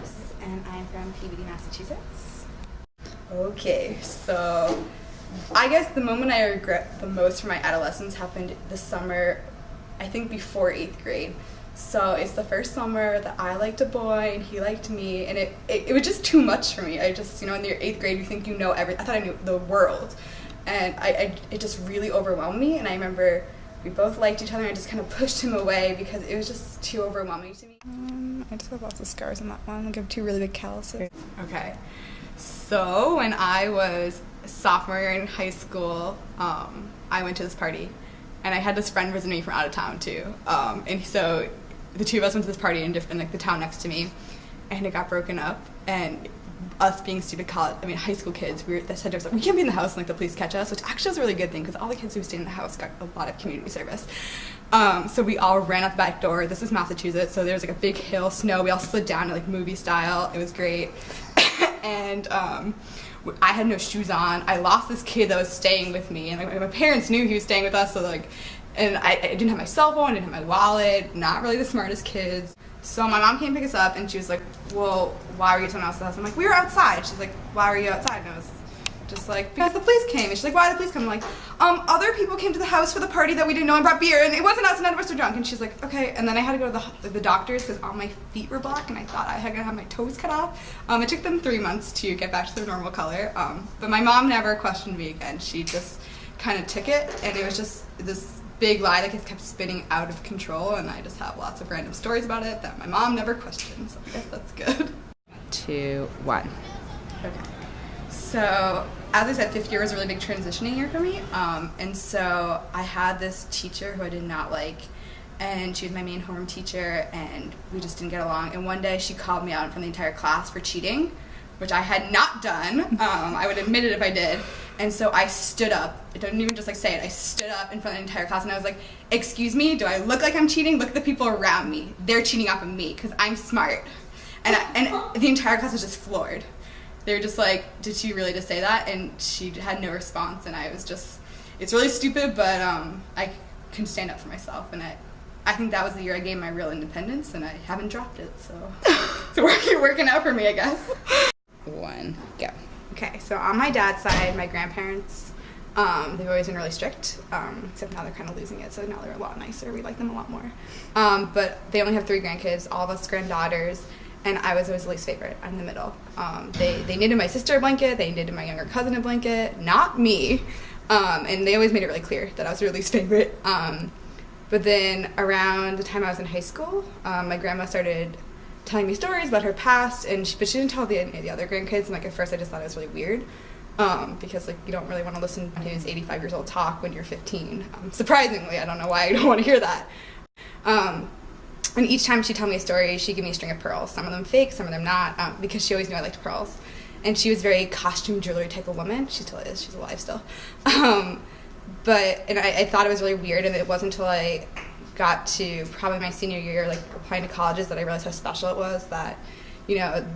Gouse, and I'm from PBD, Massachusetts. Okay, so I guess the moment I regret the most from my adolescence happened this summer, I think before 8th grade. So it's the first summer that I liked a boy and he liked me, and it was just too much for me. I just, in your 8th grade, you think you know everything. I thought I knew the world, and it just really overwhelmed me. And I remember we both liked each other, and I just kind of pushed him away because it was just too overwhelming to me. I just have lots of scars on that one. Like I have 2 really big calluses. Okay, so when I was a sophomore year in high school, I went to this party, and I had this friend visit me from out of town too. And so the 2 of us went to this party in like the town next to me, and it got broken up. And us being stupid high school kids, they said to us, like, we can't be in the house and like the police catch us, which actually was a really good thing because all the kids who stayed in the house got a lot of community service. So we all ran out the back door. This is Massachusetts, so there's like a big hill, snow. We all slid down like movie style. It was great. And I had no shoes on. I lost this kid that was staying with me, and like, my parents knew he was staying with us, so like, and I didn't have my cell phone, I didn't have my wallet, not really the smartest kids. So my mom came to pick us up, and she was like, well, why were you at someone else's house? I'm like, we were outside. She's like, why were you outside? And I was just like, because the police came. And she's like, why did the police come? I'm like, other people came to the house for the party that we didn't know and brought beer, and it wasn't us, none of us were drunk. And she's like, okay. And then I had to go to the doctors because all my feet were black, and I thought I had to have my toes cut off. It took them 3 months to get back to their normal color. But my mom never questioned me again. She just kind of took it, and it was just this big lie that kept spinning out of control, and I just have lots of random stories about it that my mom never questioned, so I guess that's good. 2, 1. Okay. So, as I said, 5th year was a really big transitioning year for me, and so I had this teacher who I did not like, and she was my main homeroom teacher, and we just didn't get along, and one day she called me out in front of the entire class for cheating, which I had not done. I would admit it if I did. And so I stood up. I don't even just like say it. I stood up in front of the entire class, and I was like, excuse me, do I look like I'm cheating? Look at the people around me. They're cheating off of me because I'm smart. And the entire class was just floored. They were just like, did she really just say that? And she had no response, and I was just, it's really stupid, but I can stand up for myself. And I think that was the year I gained my real independence, and I haven't dropped it, so it's working out for me, I guess. 1, go. Okay, so on my dad's side, my grandparents, they've always been really strict, except now they're kind of losing it, so now they're a lot nicer. We like them a lot more. But they only have 3 grandkids, all of us granddaughters, and I was always the least favorite. I'm in the middle. They knitted my sister a blanket, they knitted my younger cousin a blanket, not me, and they always made it really clear that I was their least favorite. But then around the time I was in high school, my grandma started telling me stories about her past, but she didn't tell any of the other grandkids, and like at first I just thought it was really weird, because like you don't really want to listen to his 85 years old talk when you're 15. Surprisingly, I don't know why I don't want to hear that. And each time she'd tell me a story, she'd give me a string of pearls, some of them fake, some of them not, because she always knew I liked pearls. And she was a very costume jewelry type of woman. She still is, she's alive still. But I thought it was really weird, and it wasn't until I got to probably my senior year, like applying to colleges, that I realized how special it was that,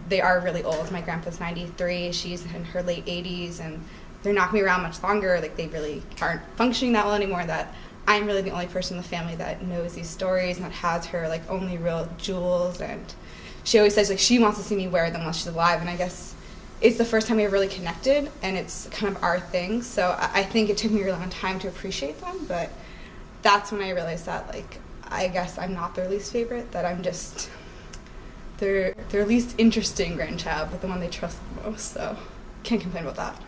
they are really old. My grandpa's 93, she's in her late 80s, and they're not gonna be around much longer. Like they really aren't functioning that well anymore, that I'm really the only person in the family that knows these stories and that has her like only real jewels. And she always says like she wants to see me wear them while she's alive, and I guess it's the first time we ever really connected, and it's kind of our thing. So I think it took me a really long time to appreciate them, but that's when I realized that, like, I guess I'm not their least favorite, that I'm just their least interesting grandchild, but the one they trust the most, so can't complain about that.